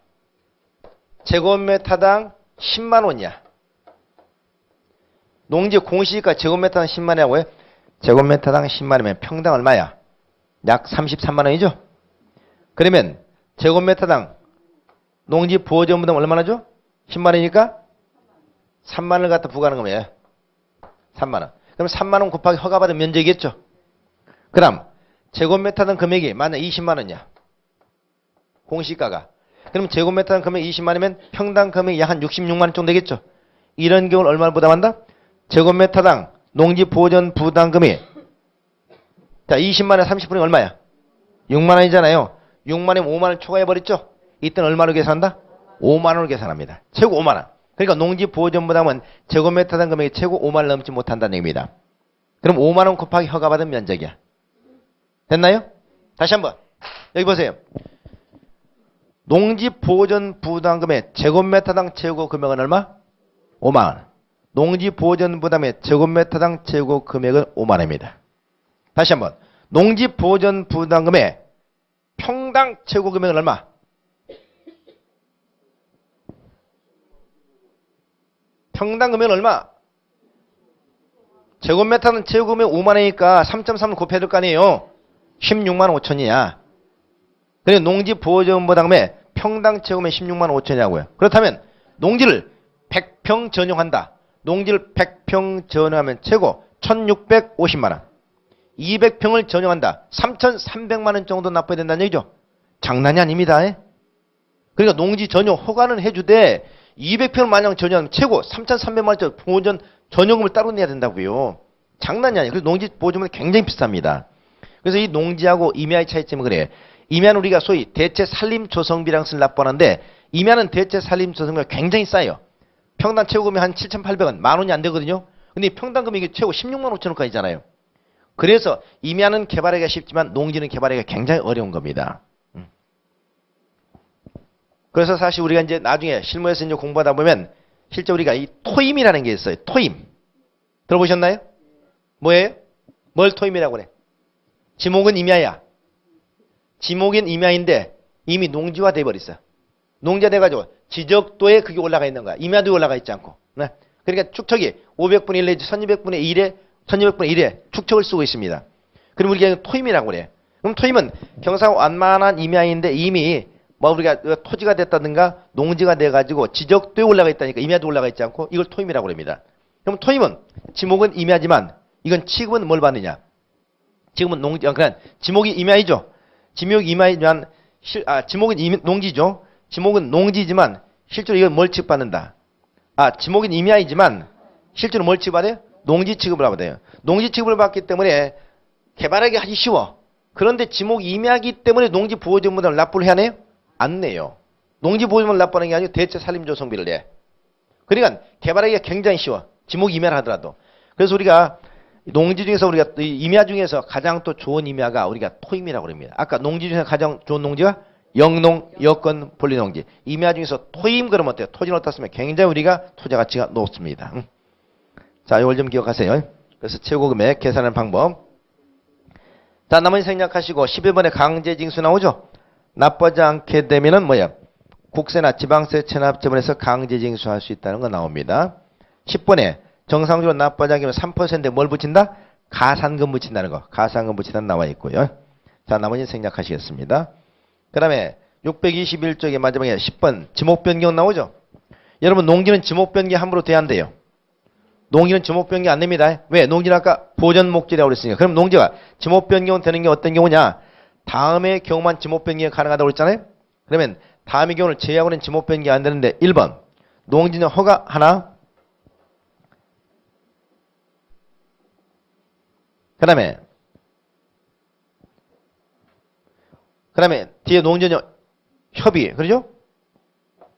제곱미터당 10만 원이야. 농지 공시지가 제곱미터당 10만 원이라고요? 제곱미터당 10만 원이면 평당 얼마야? 약 33만 원이죠? 그러면 제곱미터당 농지 보전 부담 얼마나 줘? 10만 원이니까 3만 원을 갖다 부과하는 거예요. 3만 원. 그럼 3만 원 곱하기 허가받은 면적이겠죠? 그럼 제곱미터당 금액이 만약 20만 원이야. 공시가가. 그럼 제곱미터당 금액이 20만 원이면 평당 금액이 약 한 66만 원 정도 되겠죠? 이런 경우는 얼마를 부담한다? 제곱미터당 농지 보전 부담금이 자 20만 원에 30%는 얼마야? 6만 원이잖아요. 6만 원이면 5만 원 초과해버렸죠? 이때는 얼마로 계산한다? 5만 원으로 계산합니다. 최고 5만 원. 그러니까 농지 보전 부담은 제곱미터당 금액이 최고 5만 원 넘지 못한다는 얘기입니다. 그럼 5만 원 곱하기 허가받은 면적이야. 됐나요? 다시 한번. 여기 보세요. 농지 보전 부담금의 제곱미터당 최고 금액은 얼마? 5만 원. 농지 보전 부담의 제곱미터당 최고 금액은 5만 원입니다. 다시 한번. 농지 보전 부담금의 평당 최고 금액은 얼마? 평당 금액은 얼마? 제곱미터는 제곱이 5만 원이니까 3.3을 곱해야 될 거 아니에요. 16만 5천이야. 그리고 농지 보호전부 다음에 평당 제곱면 16만 5천이라고요. 그렇다면 농지를 100평 전용한다. 농지를 100평 전용하면 최고 1650만 원. 200평을 전용한다. 3300만 원 정도 납부해야 된다는 얘기죠. 장난이 아닙니다. 그러니까 농지 전용 허가는 해주되 200평을 만약 전용하면 최고 3300만 원짜리 보호전 전용금을 따로 내야 된다고요. 장난이 아니에요. 그래서 농지 보호전은 굉장히 비쌉니다. 그래서 이 농지하고 임야의 차이점은 그래. 임야는 우리가 소위 대체 산림 조성비량을 납부하는데 임야는 대체 산림 조성비가 굉장히 싸요. 평당 최고금이 한 7,800원, 만 원이 안 되거든요. 근데 평당금이 이게 최고 16만 5천 원까지잖아요. 그래서 임야는 개발하기가 쉽지만 농지는 개발하기가 굉장히 어려운 겁니다. 그래서 사실 우리가 이제 나중에 실무에서 이제 공부하다 보면 실제 우리가 이 토임이라는 게 있어요. 토임. 들어보셨나요? 뭐예요? 뭘 토임이라고 그래? 지목은 임야야. 지목인 임야인데 이미 농지화 돼버렸어. 농지화 돼가지고 지적도에 그게 올라가 있는 거야. 임야도 올라가 있지 않고. 네. 그러니까 축척이 500분의 1 내지 1200분의 1에 1200분의 1에 축척을 쓰고 있습니다. 그럼 우리가 토임이라고 그래. 그럼 토임은 경상 완만한 임야인데 이미 뭐 우리가 토지가 됐다든가 농지가 돼가지고 지적도에 올라가 있다니까 임야도 올라가 있지 않고 이걸 토임이라고 합니다. 그럼 토임은 지목은 임야지만 이건 취급은 뭘 받느냐? 지금은 농지, 그냥 지목이 임야이죠. 지목이 임야이지만 지목은 농지죠. 지목은 농지지만 실제로 이건 뭘 취급받는다? 지목은 임야이지만 실제로 뭘 취급받아요? 농지 취급을 받아요. 농지 취급을 받기 때문에 개발하기 하기 쉬워. 그런데 지목 임야이기 때문에 농지 보호전부를 납부를 해야 해요? 안 내요. 농지 보호전부를 납부하는 게 아니고 대체 산림조성비를 내. 그러니까 개발하기가 굉장히 쉬워. 지목 임야를 하더라도. 그래서 우리가 농지 중에서 우리가 임야 중에서 가장 또 좋은 임야가 우리가 토임이라고 합니다. 아까 농지 중에서 가장 좋은 농지가 영농, 여건, 분리농지. 임야 중에서 토임 그러면 어때요? 토지는 어떻습니까? 굉장히 우리가 토지 가치가 높습니다. 자, 이걸 좀 기억하세요. 그래서 최고금액 계산하는 방법. 자, 나머지 생략하시고 11번에 강제징수 나오죠? 납부하지 않게 되면은 뭐야? 국세나 지방세 체납제분에서 강제징수할 수 있다는 거 나옵니다. 10번에 정상적으로 납부하지 않게 되면 3%에 뭘 붙인다? 가산금 붙인다는 거. 가산금 붙인다는 나와 있고요. 자, 나머지 생략하시겠습니다. 그 다음에 621쪽에 마지막에 10번 지목변경 나오죠? 여러분 농지는 지목변경 함부로 돼야 안 돼요. 농지는 지목변경 안 됩니다. 왜? 농지는 아까 보전 목적이라고 그랬으니까. 그럼 농지가 지목변경 되는 게 어떤 경우냐? 다음의 경우만 지목변경이 가능하다고 그랬잖아요. 그러면 다음의 경우를 제외하고는 지목변경이 안 되는데 1번 농지는 허가 하나. 그 다음에 뒤에 농지는 협의. 그러죠?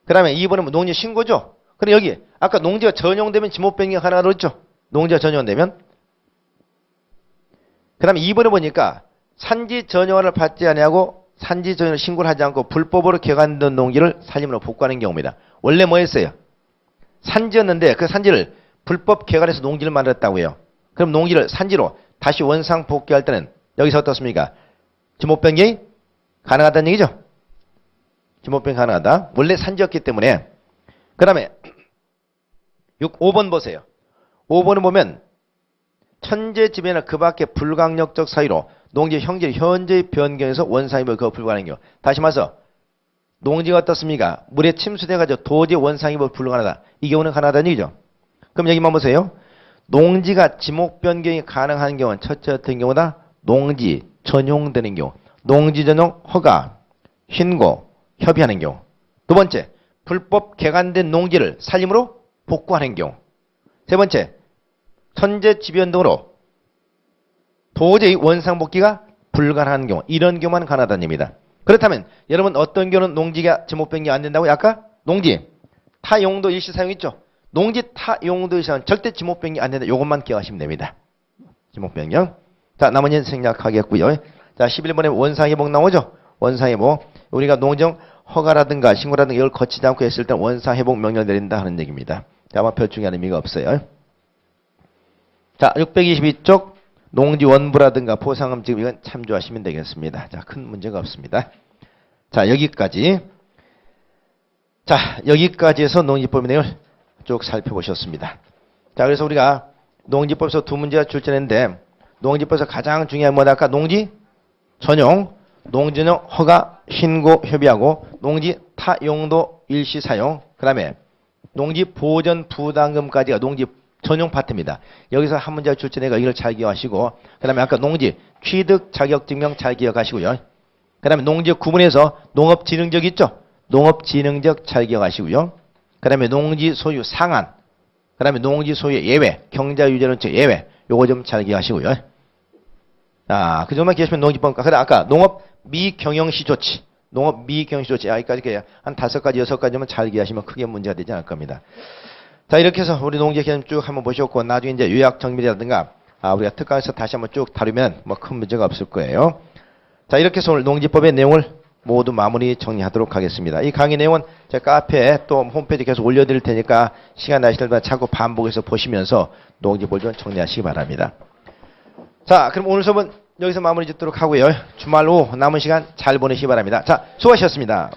그 다음에 2번은 농지 신고죠? 그럼 여기 아까 농지가 전용되면 지목변경이 가능하다고 그랬죠? 농지가 전용되면. 그 다음에 2번에 보니까 산지 전용화를 받지 아니하고 산지 전용을 신고를 하지 않고 불법으로 개간된 농지를 산림으로 복구하는 경우입니다. 원래 뭐였어요? 산지였는데 그 산지를 불법 개간해서 농지를 만들었다고요. 그럼 농지를 산지로 다시 원상 복귀할 때는 여기서 어떻습니까? 지목변경이 가능하다는 얘기죠? 지목변경이 가능하다. 원래 산지였기 때문에. 그 다음에 5번 보세요. 5번을 보면 천재지변이나 그 밖의 불강력적 사유로 농지 형질 현재의 변경에서 원상이익을 거부 불가하는 경우. 다시 말해서 농지가 어떻습니까? 물에 침수돼가지고 도저히 원상이익을 불가하다. 이 경우는 가능하다는 얘기죠. 그럼 여기만 보세요. 농지가 지목 변경이 가능한 경우는 첫째 어떤 경우다? 농지 전용되는 경우. 농지 전용 허가, 신고, 협의하는 경우. 두 번째, 불법 개간된 농지를 산림으로 복구하는 경우. 세 번째, 천재지변 등으로 도저히 원상복귀가 불가능한 경우. 이런 경우만 가능하다는 얘기입니다. 그렇다면 여러분 어떤 경우는 농지가 지목 변경이 안 된다고요? 아까 농지 타용도 일시 사용 있죠? 농지 타용도 일시 사용 절대 지목 변경이 안 된다. 이것만 기억하시면 됩니다. 지목 변경. 자, 나머지는 생략하겠고요. 자, 11번에 원상회복 나오죠? 원상회복. 우리가 농정 허가라든가 신고라든가 이걸 거치지 않고 했을 때 원상회복 명령을 내린다 하는 얘기입니다. 자, 아마 별 중에 의미가 없어요. 자, 622쪽 농지 원부라든가 포상금 지급 이건 참조하시면 되겠습니다. 자, 큰 문제가 없습니다. 자, 여기까지. 자, 여기까지 해서 농지법 내용을 쭉 살펴보셨습니다. 자, 그래서 우리가 농지법에서 두 문제가 출제했는데 농지법에서 가장 중요한 뭐다 아까 농지 전용, 농지 전용 허가 신고 협의하고 농지 타용도 일시 사용, 그 다음에 농지 보전 부담금까지가 농지 전용 파트입니다. 여기서 한 문제가 출제되니까 이걸 잘 기억하시고, 그 다음에 아까 농지 취득 자격증명 잘 기억하시고요. 그 다음에 농지 구분해서 농업진흥적 있죠? 농업진흥적 잘 기억하시고요. 그 다음에 농지 소유 상한, 그 다음에 농지 소유의 예외, 경자유전원칙 예외, 요거 좀 잘 기억하시고요. 그 정도만 기억하시면 농지법, 그 다음 아까 농업 미경영시 조치, 농업 미경영시 조치, 여기까지 한 5가지, 6가지만 잘 기억하시면 크게 문제가 되지 않을 겁니다. 자, 이렇게 해서 우리 농지 개념 쭉 한번 보셨고, 나중에 이제 요약 정비라든가, 우리가 특강에서 다시 한번 쭉 다루면 뭐 큰 문제가 없을 거예요. 자, 이렇게 해서 오늘 농지법의 내용을 모두 마무리 정리하도록 하겠습니다. 이 강의 내용은 제 카페에 또 홈페이지 계속 올려드릴 테니까 시간 나시는 동안 자꾸 반복해서 보시면서 농지법 좀 정리하시기 바랍니다. 자, 그럼 오늘 수업은 여기서 마무리 짓도록 하고요. 주말 오후 남은 시간 잘 보내시기 바랍니다. 자, 수고하셨습니다.